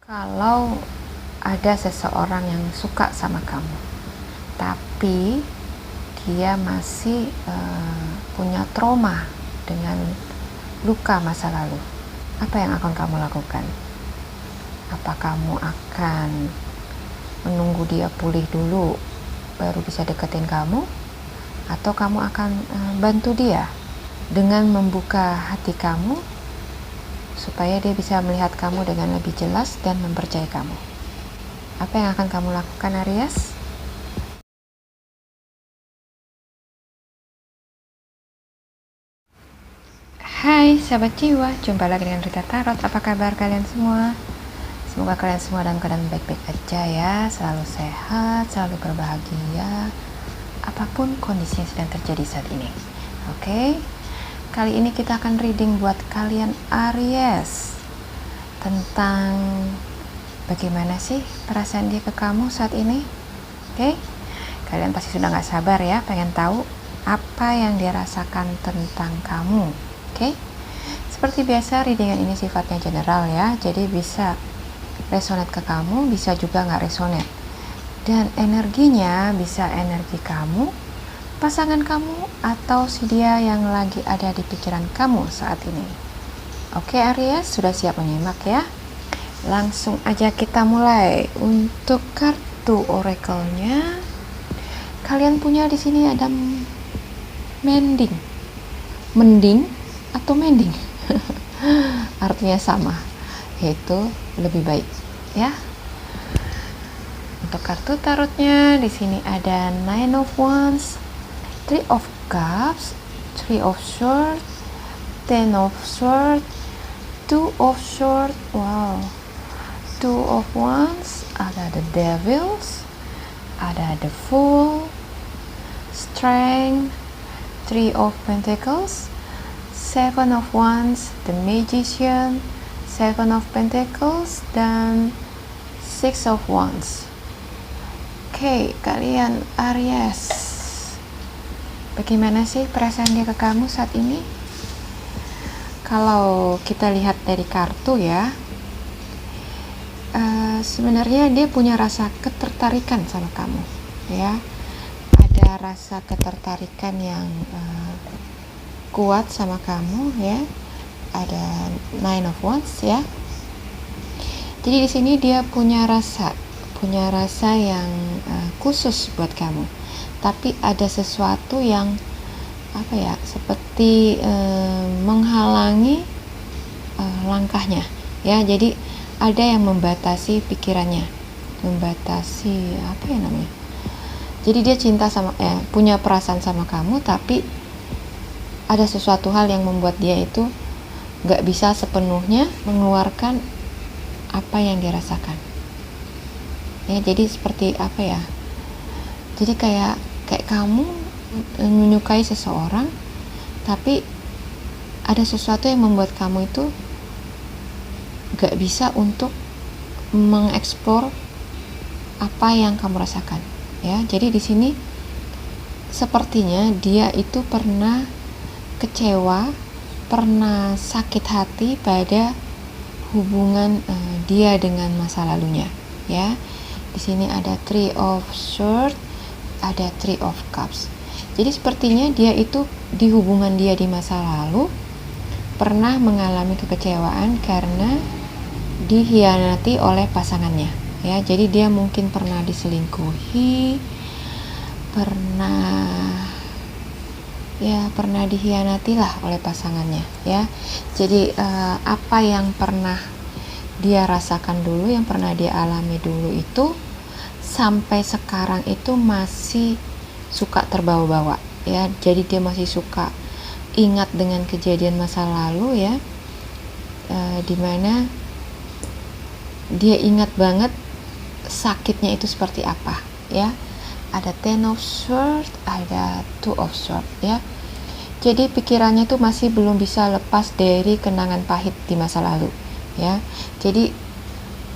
Kalau ada seseorang yang suka sama kamu, tapi dia masih punya trauma dengan luka masa lalu, apa yang akan kamu lakukan? Apa kamu akan menunggu dia pulih dulu baru bisa deketin kamu? Atau kamu akan bantu dia dengan membuka hati kamu supaya dia bisa melihat kamu dengan lebih jelas dan mempercayai kamu? Apa yang akan kamu lakukan, Aries? Hai sahabat jiwa, jumpa lagi dengan Rita Tarot. Apa kabar kalian semua? Semoga kalian semua dalam keadaan baik-baik aja ya, selalu sehat, selalu berbahagia apapun kondisi yang sedang terjadi saat ini. Oke, kali ini kita akan reading buat kalian Aries tentang bagaimana sih perasaan dia ke kamu saat ini. Oke, kalian pasti sudah gak sabar ya, pengen tahu apa yang dia rasakan tentang kamu. Oke, seperti biasa readingan ini sifatnya general ya, jadi bisa resonate ke kamu, bisa juga gak resonate. Dan energinya bisa energi kamu, pasangan kamu, atau si dia yang lagi ada di pikiran kamu saat ini. Oke Aries, sudah siap menyimak ya? Langsung aja kita mulai. Untuk kartu oracle-nya, kalian punya di sini ada mending atau mending. Artinya sama, yaitu lebih baik ya. Untuk kartu tarotnya di sini ada Nine of Wands, Three of Cups, Three of Swords, Ten of Swords, Two of Swords, wow, Two of Wands, ada the Devils, ada the Fool, Strength, Three of Pentacles, Seven of Wands, the Magician, Seven of Pentacles, dan Six of Wands. Oke, kalian Aries, bagaimana sih perasaan dia ke kamu saat ini? Kalau kita lihat dari kartu ya, sebenarnya dia punya rasa ketertarikan sama kamu ya. Ada rasa ketertarikan yang kuat sama kamu ya. Ada Nine of Wands ya. Jadi di sini dia punya rasa yang khusus buat kamu. Tapi ada sesuatu yang seperti menghalangi langkahnya ya. Jadi ada yang membatasi pikirannya, membatasi jadi dia cinta sama punya perasaan sama kamu, tapi ada sesuatu hal yang membuat dia itu gak bisa sepenuhnya mengeluarkan apa yang dia rasakan ya. Jadi seperti jadi kayak kamu menyukai seseorang, tapi ada sesuatu yang membuat kamu itu gak bisa untuk mengeksplor apa yang kamu rasakan ya. Jadi di sini sepertinya dia itu pernah kecewa, pernah sakit hati pada hubungan dia dengan masa lalunya ya. Di sini ada Three of Swords, ada Three of Cups. Jadi sepertinya dia itu di hubungan dia di masa lalu pernah mengalami kekecewaan karena dihianati oleh pasangannya ya. Jadi dia mungkin pernah diselingkuhi, pernah dihianati lah oleh pasangannya ya. Jadi apa yang pernah dia rasakan dulu, yang pernah dia alami dulu itu sampai sekarang itu masih suka terbawa-bawa ya. Jadi dia masih suka ingat dengan kejadian masa lalu ya, dimana dia ingat banget sakitnya itu seperti apa ya. Ada Ten of Swords, ada Two of Swords ya. Jadi pikirannya itu masih belum bisa lepas dari kenangan pahit di masa lalu ya. Jadi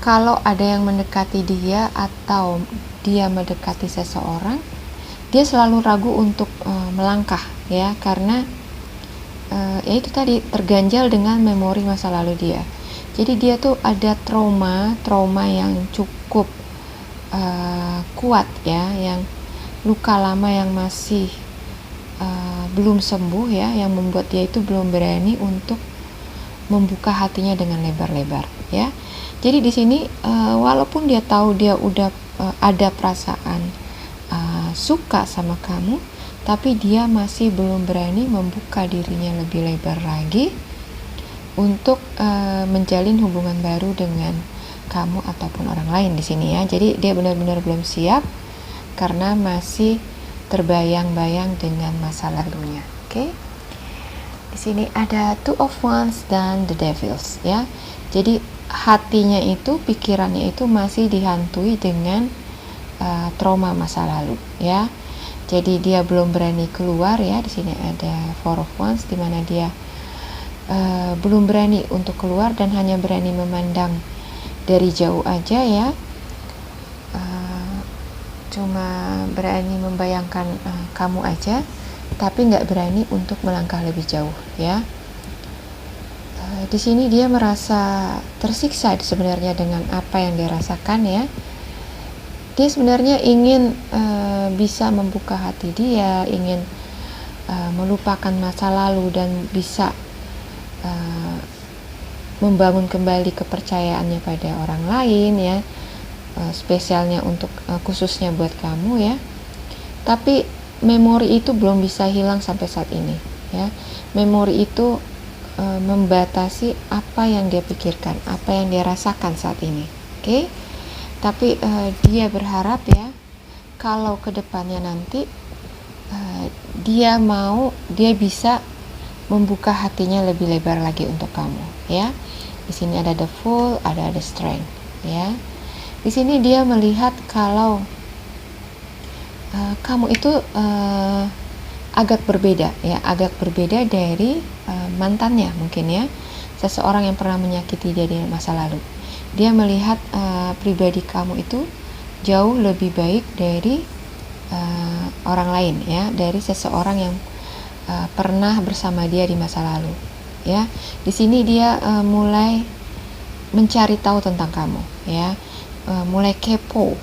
kalau ada yang mendekati dia atau dia mendekati seseorang, dia selalu ragu untuk melangkah ya, karena ya itu tadi terganjal dengan memori masa lalu dia. Jadi dia tuh ada trauma yang cukup kuat ya, yang luka lama yang masih belum sembuh ya, yang membuat dia itu belum berani untuk membuka hatinya dengan lebar-lebar ya. Jadi di sini walaupun dia tahu dia udah ada perasaan suka sama kamu, tapi dia masih belum berani membuka dirinya lebih lebar lagi untuk menjalin hubungan baru dengan kamu ataupun orang lain di sini ya. Jadi dia benar-benar belum siap karena masih terbayang-bayang dengan masa lalunya. Oke. Di sini ada Two of Wands dan The Devils ya. Jadi hatinya itu, pikirannya itu masih dihantui dengan trauma masa lalu ya. Jadi dia belum berani keluar ya. Di sini ada Four of Wands di mana dia belum berani untuk keluar dan hanya berani memandang dari jauh aja ya. Cuma berani membayangkan kamu aja, tapi nggak berani untuk melangkah lebih jauh ya. Di sini dia merasa tersiksa sebenarnya dengan apa yang dia rasakan ya. Dia sebenarnya ingin bisa membuka hati dia, ingin melupakan masa lalu dan bisa membangun kembali kepercayaannya pada orang lain ya. Spesialnya untuk khususnya buat kamu ya. Tapi memori itu belum bisa hilang sampai saat ini ya. Memori itu membatasi apa yang dia pikirkan, apa yang dia rasakan saat ini. Oke. Tapi dia berharap ya, kalau kedepannya nanti dia bisa membuka hatinya lebih lebar lagi untuk kamu ya. Di sini ada The Fool, ada The Strength ya. Di sini dia melihat kalau kamu itu agak berbeda ya, agak berbeda dari mantannya mungkin ya, seseorang yang pernah menyakiti dia di masa lalu. Dia melihat pribadi kamu itu jauh lebih baik dari orang lain ya, dari seseorang yang pernah bersama dia di masa lalu ya. Di sini dia mulai mencari tahu tentang kamu ya. Mulai kepo,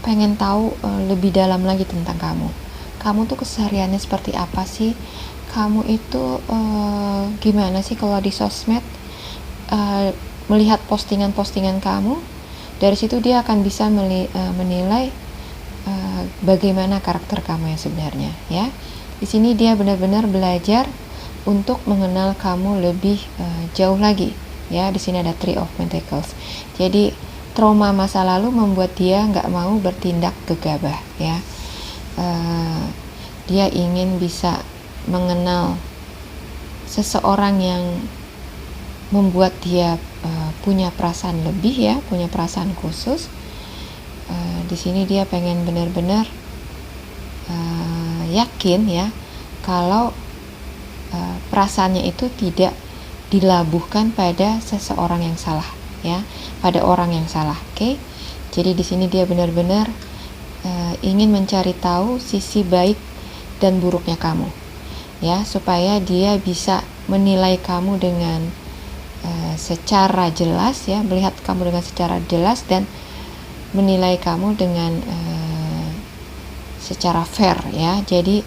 pengen tahu lebih dalam lagi tentang kamu tuh kesehariannya seperti apa sih, kamu itu gimana sih kalau di sosmed, melihat postingan-postingan kamu, dari situ dia akan bisa menilai bagaimana karakter kamu yang sebenarnya ya. Di sini dia benar-benar belajar untuk mengenal kamu lebih jauh lagi ya. Di sini ada Three of Pentacles. Jadi trauma masa lalu membuat dia nggak mau bertindak gegabah ya. Dia ingin bisa mengenal seseorang yang membuat dia punya perasaan lebih ya, punya perasaan khusus. Di sini dia pengen benar-benar yakin ya kalau perasaannya itu tidak dilabuhkan pada seseorang yang salah ya, pada orang yang salah. Oke. Jadi di sini dia benar-benar ingin mencari tahu sisi baik dan buruknya kamu ya, supaya dia bisa menilai kamu dengan secara jelas ya, melihat kamu dengan secara jelas dan menilai kamu dengan secara fair ya. Jadi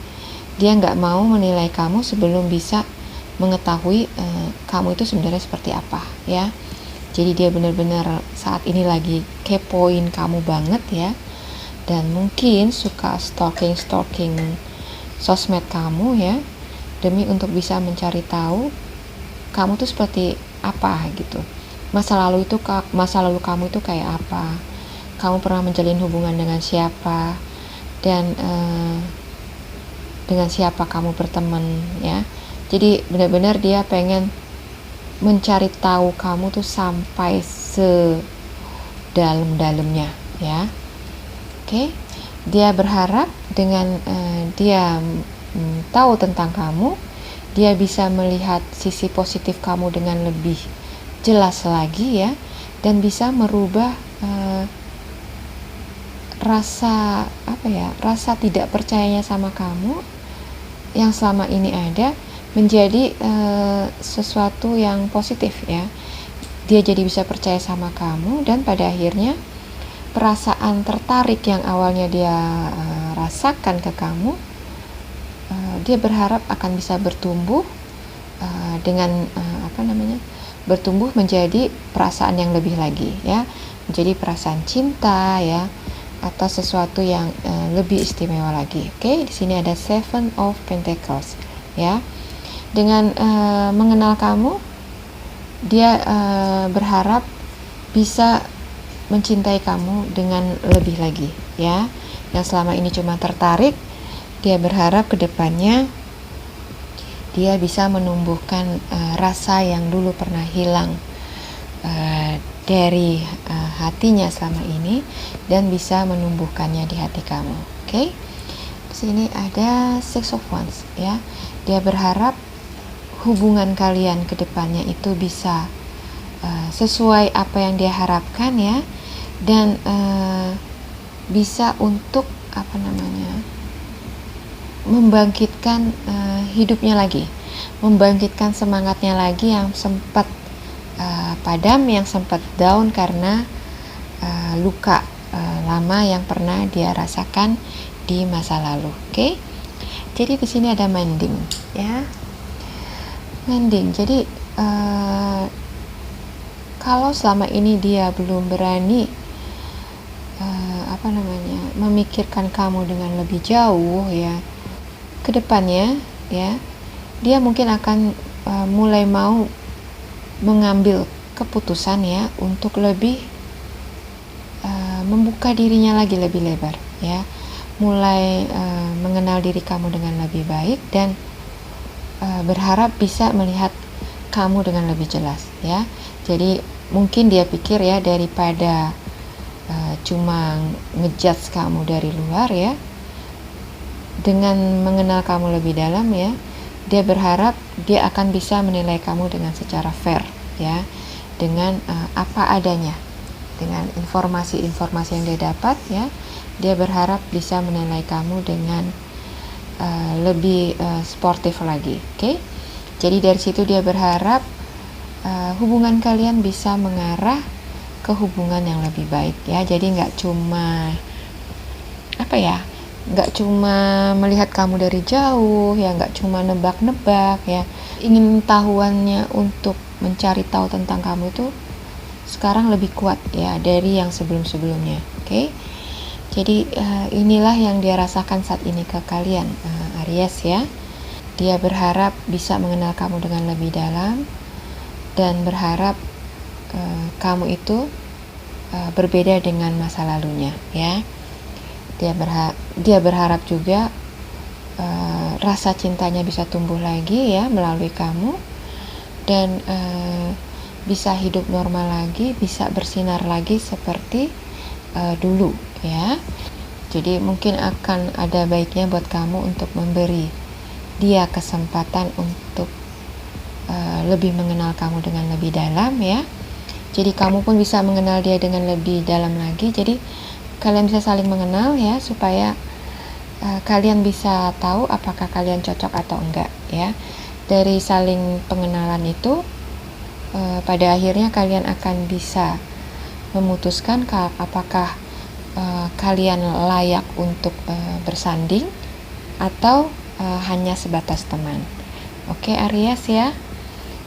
dia nggak mau menilai kamu sebelum bisa mengetahui kamu itu sebenarnya seperti apa ya. Jadi dia benar-benar saat ini lagi kepoin kamu banget ya, dan mungkin suka stalking sosmed kamu ya, demi untuk bisa mencari tahu kamu tuh seperti apa gitu. Masa lalu kamu itu kayak apa, kamu pernah menjalin hubungan dengan siapa, dan dengan siapa kamu berteman ya. Jadi benar-benar dia pengen mencari tahu kamu tuh sampai sedalam-dalamnya ya. Oke. Dia berharap dengan dia tahu tentang kamu, dia bisa melihat sisi positif kamu dengan lebih jelas lagi ya, dan bisa merubah rasa tidak percayanya sama kamu yang selama ini ada menjadi sesuatu yang positif ya. Dia jadi bisa percaya sama kamu, dan pada akhirnya perasaan tertarik yang awalnya dia rasakan ke kamu, dia berharap akan bisa bertumbuh dengan bertumbuh menjadi perasaan yang lebih lagi ya, menjadi perasaan cinta ya, atau sesuatu yang lebih istimewa lagi. Oke, di sini ada Seven of Pentacles ya. Dengan mengenal kamu, dia berharap bisa mencintai kamu dengan lebih lagi ya. Yang selama ini cuma tertarik, dia berharap kedepannya dia bisa menumbuhkan rasa yang dulu pernah hilang dari hatinya selama ini, dan bisa menumbuhkannya di hati kamu. Oke, di sini ada Six of Wands ya. Dia berharap hubungan kalian ke depannya itu bisa sesuai apa yang dia harapkan ya, dan bisa untuk membangkitkan hidupnya lagi, membangkitkan semangatnya lagi yang sempat padam, yang sempat down karena luka lama yang pernah dia rasakan di masa lalu. Oke, jadi di sini ada mending ya. Mending, jadi kalau selama ini dia belum berani memikirkan kamu dengan lebih jauh ya, kedepannya ya, dia mungkin akan mulai mau mengambil keputusan ya untuk lebih membuka dirinya lagi lebih lebar ya, mulai mengenal diri kamu dengan lebih baik, dan berharap bisa melihat kamu dengan lebih jelas ya. Jadi mungkin dia pikir ya, daripada cuma ngejudge kamu dari luar ya, dengan mengenal kamu lebih dalam ya, dia berharap dia akan bisa menilai kamu dengan secara fair ya, dengan apa adanya, dengan informasi-informasi yang dia dapat ya. Dia berharap bisa menilai kamu dengan lebih sportif lagi. Oke, jadi dari situ dia berharap hubungan kalian bisa mengarah ke hubungan yang lebih baik ya. Jadi nggak cuma melihat kamu dari jauh ya, nggak cuma nebak-nebak ya, ingin tahuannya untuk mencari tahu tentang kamu itu sekarang lebih kuat ya dari yang sebelum-sebelumnya. Oke, jadi inilah yang dia rasakan saat ini ke kalian, Aries ya. Dia berharap bisa mengenal kamu dengan lebih dalam, dan berharap kamu itu berbeda dengan masa lalunya ya. Dia berharap juga rasa cintanya bisa tumbuh lagi ya melalui kamu, dan bisa hidup normal lagi, bisa bersinar lagi seperti dulu ya. Jadi mungkin akan ada baiknya buat kamu untuk memberi dia kesempatan untuk lebih mengenal kamu dengan lebih dalam ya. Jadi kamu pun bisa mengenal dia dengan lebih dalam lagi. Jadi kalian bisa saling mengenal ya, supaya kalian bisa tahu apakah kalian cocok atau enggak ya. Dari saling pengenalan itu pada akhirnya kalian akan bisa memutuskan apakah kalian layak untuk bersanding atau hanya sebatas teman. Oke Aries ya,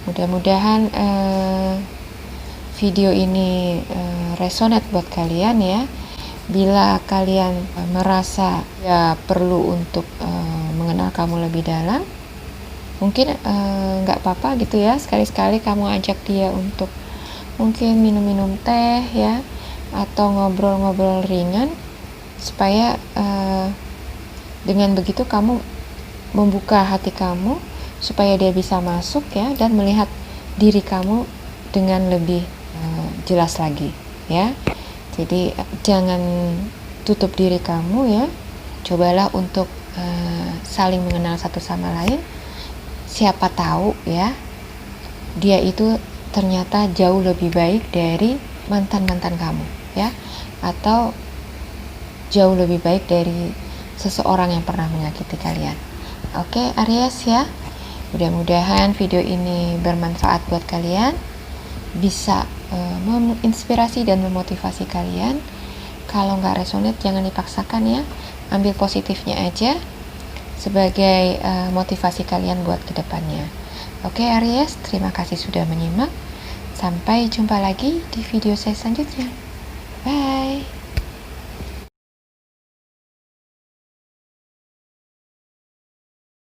mudah-mudahan video ini resonate buat kalian ya. Bila kalian merasa ya perlu untuk mengenal kamu lebih dalam, mungkin nggak apa-apa gitu ya, sekali-sekali kamu ajak dia untuk mungkin minum-minum teh ya, atau ngobrol-ngobrol ringan, supaya dengan begitu kamu membuka hati kamu supaya dia bisa masuk ya, dan melihat diri kamu dengan lebih jelas lagi ya. Jadi jangan tutup diri kamu ya, cobalah untuk saling mengenal satu sama lain. Siapa tahu ya, dia itu ternyata jauh lebih baik dari mantan-mantan kamu ya, atau jauh lebih baik dari seseorang yang pernah menyakiti kalian. Oke Aries ya, Mudah-mudahan video ini bermanfaat buat kalian, bisa menginspirasi dan memotivasi kalian. Kalau nggak resonate jangan dipaksakan ya, ambil positifnya aja sebagai motivasi kalian buat kedepannya. Oke Aries, terima kasih sudah menyimak. Sampai jumpa lagi di video saya selanjutnya. Bye.